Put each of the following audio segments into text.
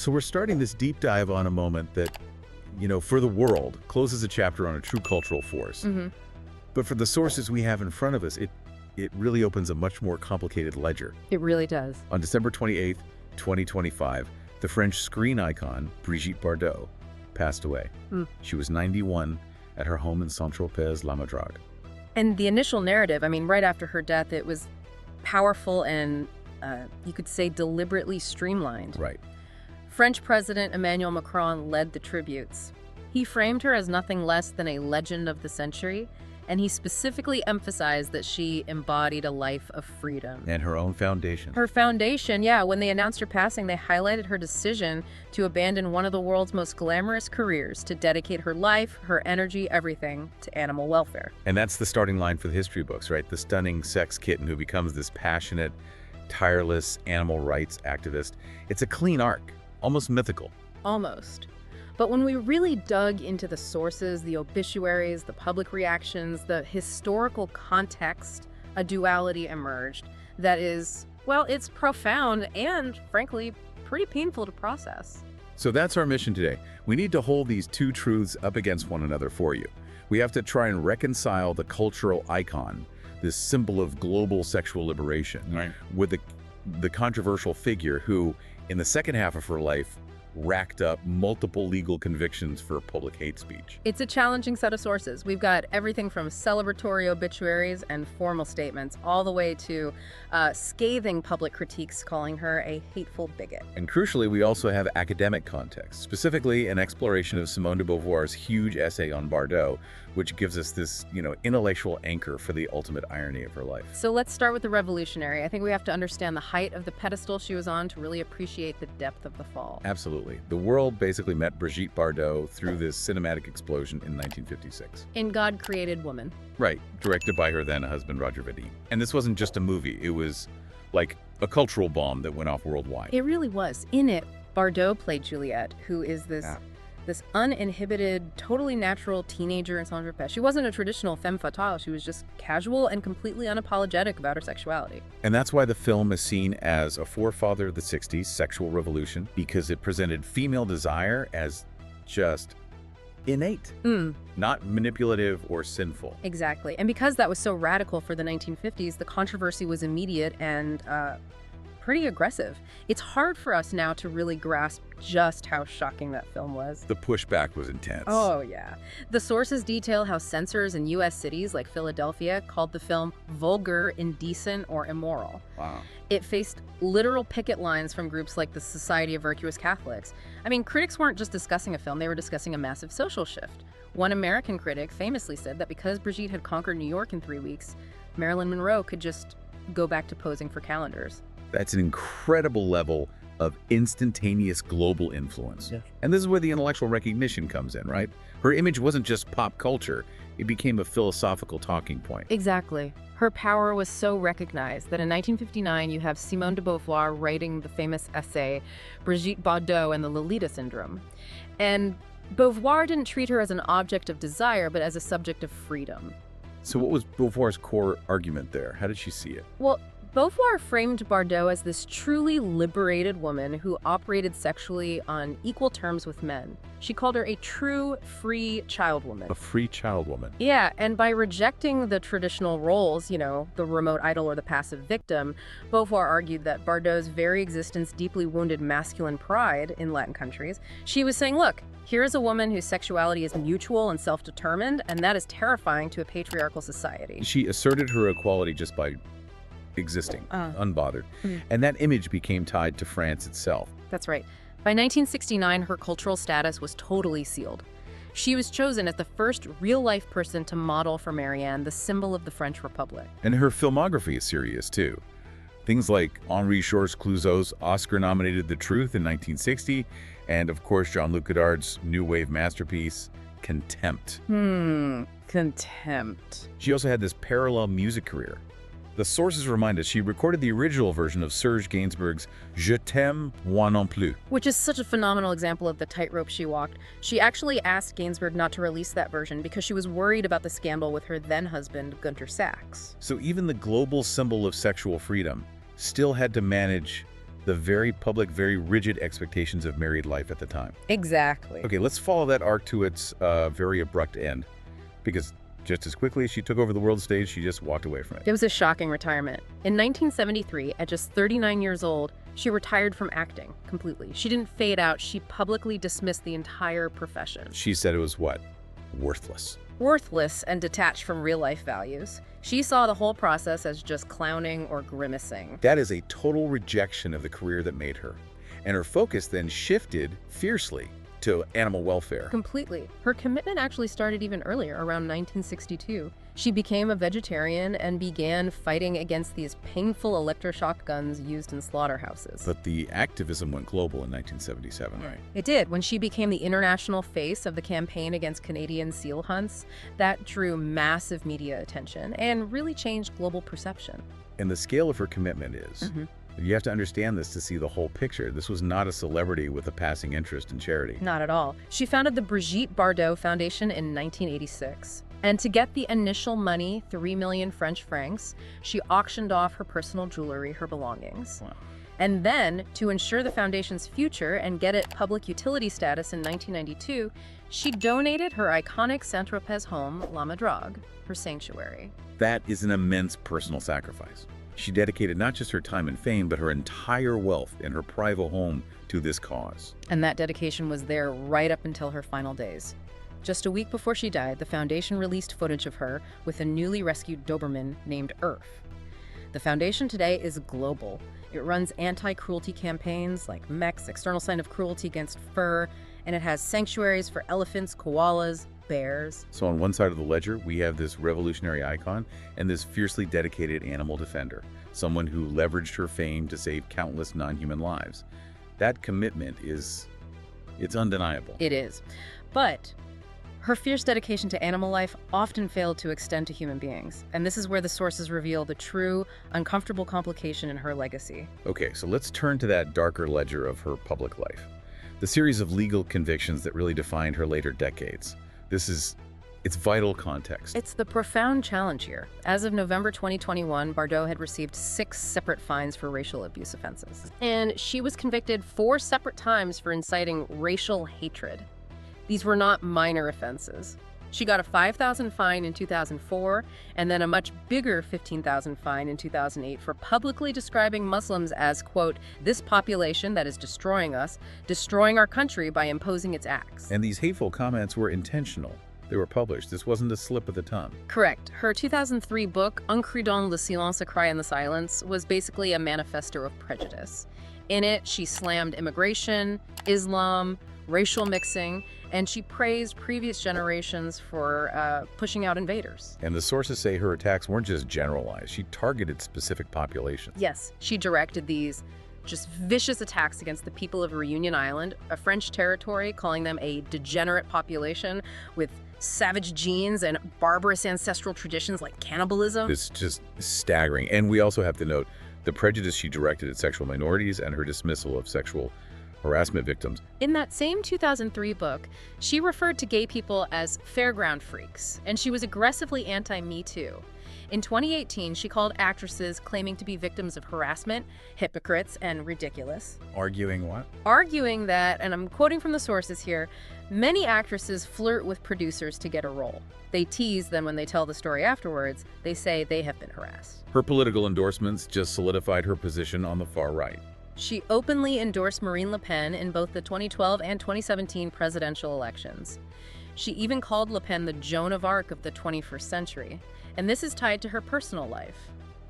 So we're starting this deep dive on a moment that, for the world, closes a chapter on a true cultural force. But for the sources we have in front of us, it really opens a much more complicated ledger. It really does. On December 28th, 2025, the French screen icon, Brigitte Bardot, passed away. She was 91 at her home in Saint-Tropez, La Madrague. And the initial narrative, right after her death, it was powerful and, you could say, deliberately streamlined. Right. French President Emmanuel Macron led the tributes. He framed her as nothing less than a legend of the century, and he specifically emphasized that she embodied a life of freedom. And her own foundation. Her foundation, yeah. When they announced her passing, they highlighted her decision to abandon one of the world's most glamorous careers, to dedicate her life, her energy, everything to animal welfare. And that's the starting line for the history books, right? The stunning sex kitten who becomes this passionate, tireless animal rights activist. It's a clean arc, almost mythical. Almost. But when we really dug into the sources, the obituaries, the public reactions, the historical context, a duality emerged that is, well, it's profound and, frankly, pretty painful to process. So that's our mission today. We need to hold these two truths up against one another for you. We have to try and reconcile the cultural icon, this symbol of global sexual liberation, Right. with the controversial figure who, in the second half of her life, racked up multiple legal convictions for public hate speech. It's a challenging set of sources. We've got everything from celebratory obituaries and formal statements, all the way to scathing public critiques calling her a hateful bigot. And crucially, we also have academic context, specifically an exploration of Simone de Beauvoir's huge essay on Bardot, which gives us this, intellectual anchor for the ultimate irony of her life. So let's start with the revolutionary. I think we have to understand the height of the pedestal she was on to really appreciate the depth of the fall. Absolutely. The world basically met Brigitte Bardot through this cinematic explosion in 1956. In God Created Woman. Right, directed by her then husband, Roger Vadim. And this wasn't just a movie, it was like a cultural bomb that went off worldwide. It really was. In it, Bardot played Juliette, who is this uninhibited, totally natural teenager in Saint-Tropez. She wasn't a traditional femme fatale. She was just casual and completely unapologetic about her sexuality. And that's why the film is seen as a forefather of the 60s sexual revolution, because it presented female desire as just innate, not manipulative or sinful. Exactly. And because that was so radical for the 1950s, the controversy was immediate and pretty aggressive. It's hard for us now to really grasp just how shocking that film was. The pushback was intense. Oh, yeah. The sources detail how censors in U.S. cities like Philadelphia called the film vulgar, indecent, or immoral. Wow. It faced literal picket lines from groups like the Society of Virtuous Catholics. Critics weren't just discussing a film, they were discussing a massive social shift. One American critic famously said that because Brigitte had conquered New York in 3 weeks, Marilyn Monroe could just go back to posing for calendars. That's an incredible level of instantaneous global influence. Yeah. And this is where the intellectual recognition comes in, right? Her image wasn't just pop culture, it became a philosophical talking point. Exactly. Her power was so recognized that in 1959 you have Simone de Beauvoir writing the famous essay, Brigitte Bardot and the Lolita Syndrome. And Beauvoir didn't treat her as an object of desire, but as a subject of freedom. So what was Beauvoir's core argument there? How did she see it? Well, Beauvoir framed Bardot as this truly liberated woman who operated sexually on equal terms with men. She called her a true, free child woman. A free child woman. Yeah, and by rejecting the traditional roles, the remote idol or the passive victim, Beauvoir argued that Bardot's very existence deeply wounded masculine pride in Latin countries. She was saying, look, here is a woman whose sexuality is mutual and self-determined, and that is terrifying to a patriarchal society. She asserted her equality just by existing, unbothered. And that image became tied to France itself. That's right. By 1969, her cultural status was totally sealed. She was chosen as the first real-life person to model for Marianne, the symbol of the French Republic. And her filmography is serious, too. Things like Henri Georges Clouzot's Oscar-nominated The Truth in 1960, and of course Jean-Luc Godard's new wave masterpiece, Contempt. Contempt. She also had this parallel music career. The sources remind us she recorded the original version of Serge Gainsbourg's Je t'aime, moi non plus. Which is such a phenomenal example of the tightrope she walked. She actually asked Gainsbourg not to release that version because she was worried about the scandal with her then-husband, Gunter Sachs. So even the global symbol of sexual freedom still had to manage the very public, very rigid expectations of married life at the time. Exactly. Okay, let's follow that arc to its very abrupt end, because just as quickly as she took over the world stage, she just walked away from it. It was a shocking retirement. In 1973, at just 39 years old, she retired from acting completely. She didn't fade out. She publicly dismissed the entire profession. She said it was what? Worthless. Worthless and detached from real-life values. She saw the whole process as just clowning or grimacing. That is a total rejection of the career that made her. And her focus then shifted fiercely to animal welfare. Completely. Her commitment actually started even earlier, around 1962. She became a vegetarian and began fighting against these painful electroshock guns used in slaughterhouses. But the activism went global in 1977, right? It did. When she became the international face of the campaign against Canadian seal hunts, that drew massive media attention and really changed global perception. And the scale of her commitment is... You have to understand this to see the whole picture. This was not a celebrity with a passing interest in charity. Not at all. She founded the Brigitte Bardot Foundation in 1986. And to get the initial money, 3 million French francs, she auctioned off her personal jewelry, her belongings. Wow. And then, to ensure the foundation's future and get it public utility status in 1992, she donated her iconic Saint-Tropez home, La Madrogue, her sanctuary. That is an immense personal sacrifice. She dedicated not just her time and fame, but her entire wealth and her private home to this cause. And that dedication was there right up until her final days. Just a week before she died, the foundation released footage of her with a newly rescued Doberman named Earth. The foundation today is global. It runs anti-cruelty campaigns like MEC's External Sign of Cruelty Against Fur, and it has sanctuaries for elephants, koalas, bears. So on one side of the ledger, we have this revolutionary icon and this fiercely dedicated animal defender, someone who leveraged her fame to save countless non-human lives. That commitment it's undeniable. It is. But her fierce dedication to animal life often failed to extend to human beings. And this is where the sources reveal the true, uncomfortable complication in her legacy. Okay, so let's turn to that darker ledger of her public life. The series of legal convictions that really defined her later decades. It's vital context. It's the profound challenge here. As of November 2021, Bardot had received 6 separate fines for racial abuse offenses. And she was convicted 4 separate times for inciting racial hatred. These were not minor offenses. She got a $5,000 fine in 2004, and then a much bigger $15,000 fine in 2008 for publicly describing Muslims as, quote, this population that is destroying us, destroying our country by imposing its acts. And these hateful comments were intentional. They were published. This wasn't a slip of the tongue. Correct. Her 2003 book, Un cri dans le silence, A Cry in the Silence, was basically a manifesto of prejudice. In it, she slammed immigration, Islam, racial mixing, and she praised previous generations for pushing out invaders. And the sources say her attacks weren't just generalized. She targeted specific populations. Yes, she directed these just vicious attacks against the people of Reunion Island, a French territory, calling them a degenerate population with savage genes and barbarous ancestral traditions like cannibalism. It's just staggering. And we also have to note the prejudice she directed at sexual minorities and her dismissal of sexual harassment victims. In that same 2003 book, she referred to gay people as fairground freaks, and she was aggressively anti-Me Too. In 2018, she called actresses claiming to be victims of harassment hypocrites and ridiculous. Arguing what? Arguing that, and I'm quoting from the sources here, many actresses flirt with producers to get a role. They tease, then when they tell the story afterwards, they say they have been harassed. Her political endorsements just solidified her position on the far right. She openly endorsed Marine Le Pen in both the 2012 and 2017 presidential elections. She even called Le Pen the Joan of Arc of the 21st century, and this is tied to her personal life.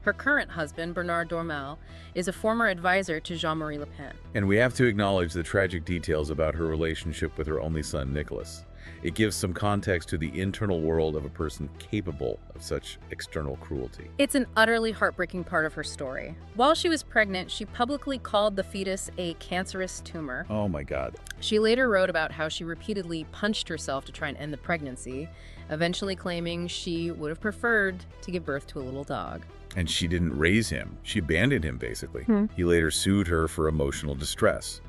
Her current husband, Bernard Dormal, is a former advisor to Jean-Marie Le Pen. And we have to acknowledge the tragic details about her relationship with her only son, Nicholas. It gives some context to the internal world of a person capable of such external cruelty. It's an utterly heartbreaking part of her story. While she was pregnant, she publicly called the fetus a cancerous tumor. Oh my God. She later wrote about how she repeatedly punched herself to try and end the pregnancy, eventually claiming she would have preferred to give birth to a little dog. And she didn't raise him. She abandoned him, basically. He later sued her for emotional distress.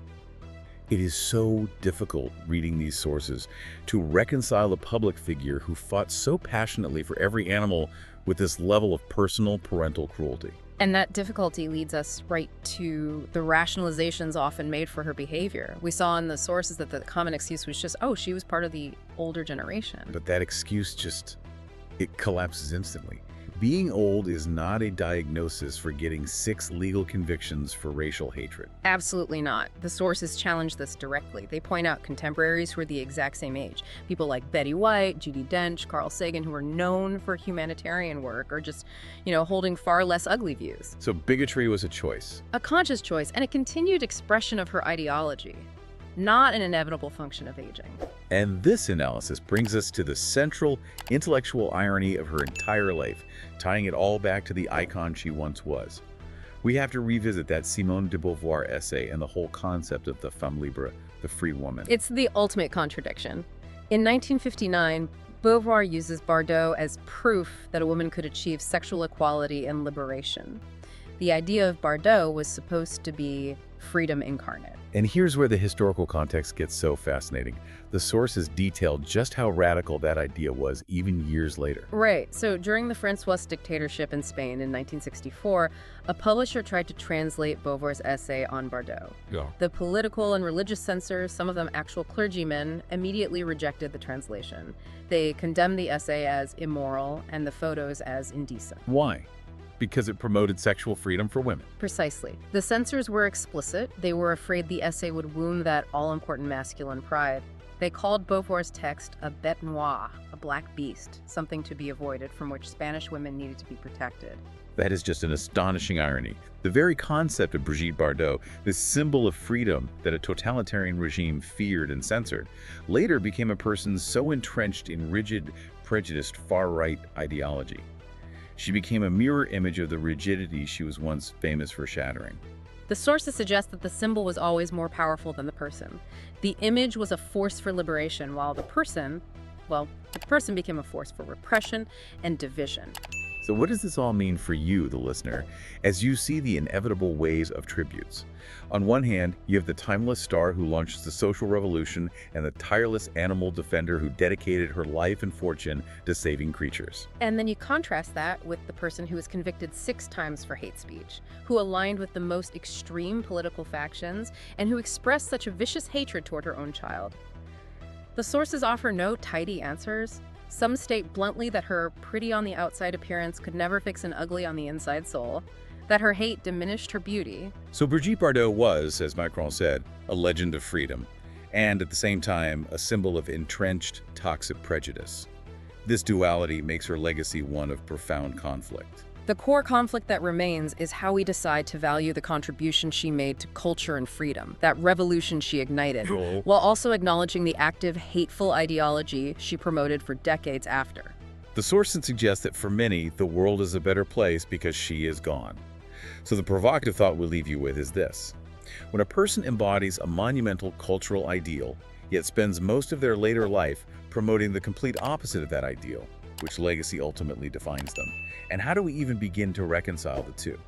It is so difficult reading these sources to reconcile a public figure who fought so passionately for every animal with this level of personal parental cruelty. And that difficulty leads us right to the rationalizations often made for her behavior. We saw in the sources that the common excuse was just, oh, she was part of the older generation. But that excuse it collapses instantly. Being old is not a diagnosis for getting 6 legal convictions for racial hatred. Absolutely not. The sources challenge this directly. They point out contemporaries who are the exact same age. People like Betty White, Judi Dench, Carl Sagan, who are known for humanitarian work or just, holding far less ugly views. So bigotry was a choice. A conscious choice and a continued expression of her ideology, not an inevitable function of aging. And this analysis brings us to the central intellectual irony of her entire life, tying it all back to the icon she once was. We have to revisit that Simone de Beauvoir essay and the whole concept of the femme libre, the free woman. It's the ultimate contradiction. In 1959, Beauvoir uses Bardot as proof that a woman could achieve sexual equality and liberation. The idea of Bardot was supposed to be freedom incarnate. And here's where the historical context gets so fascinating. The sources detail just how radical that idea was even years later. Right. So during the Francoist dictatorship in Spain in 1964, a publisher tried to translate Beauvoir's essay on Bardot. Yeah. The political and religious censors, some of them actual clergymen, immediately rejected the translation. They condemned the essay as immoral and the photos as indecent. Why? Because it promoted sexual freedom for women. Precisely. The censors were explicit. They were afraid the essay would wound that all-important masculine pride. They called Beauvoir's text a bête noire, a black beast, something to be avoided, from which Spanish women needed to be protected. That is just an astonishing irony. The very concept of Brigitte Bardot, this symbol of freedom that a totalitarian regime feared and censored, later became a person so entrenched in rigid, prejudiced far-right ideology. She became a mirror image of the rigidity she was once famous for shattering. The sources suggest that the symbol was always more powerful than the person. The image was a force for liberation, while the person became a force for repression and division. So what does this all mean for you, the listener, as you see the inevitable ways of tributes? On one hand, you have the timeless star who launched the social revolution and the tireless animal defender who dedicated her life and fortune to saving creatures. And then you contrast that with the person who was convicted 6 times for hate speech, who aligned with the most extreme political factions, and who expressed such a vicious hatred toward her own child. The sources offer no tidy answers. Some state bluntly that her pretty on the outside appearance could never fix an ugly on the inside soul, that her hate diminished her beauty. So Brigitte Bardot was, as Macron said, a legend of freedom, and at the same time, a symbol of entrenched, toxic prejudice. This duality makes her legacy one of profound conflict. The core conflict that remains is how we decide to value the contribution she made to culture and freedom, that revolution she ignited, while also acknowledging the active, hateful ideology she promoted for decades after. The sources suggest that for many, the world is a better place because she is gone. So the provocative thought we'll leave you with is this. When a person embodies a monumental cultural ideal, yet spends most of their later life promoting the complete opposite of that ideal, which legacy ultimately defines them? And how do we even begin to reconcile the two?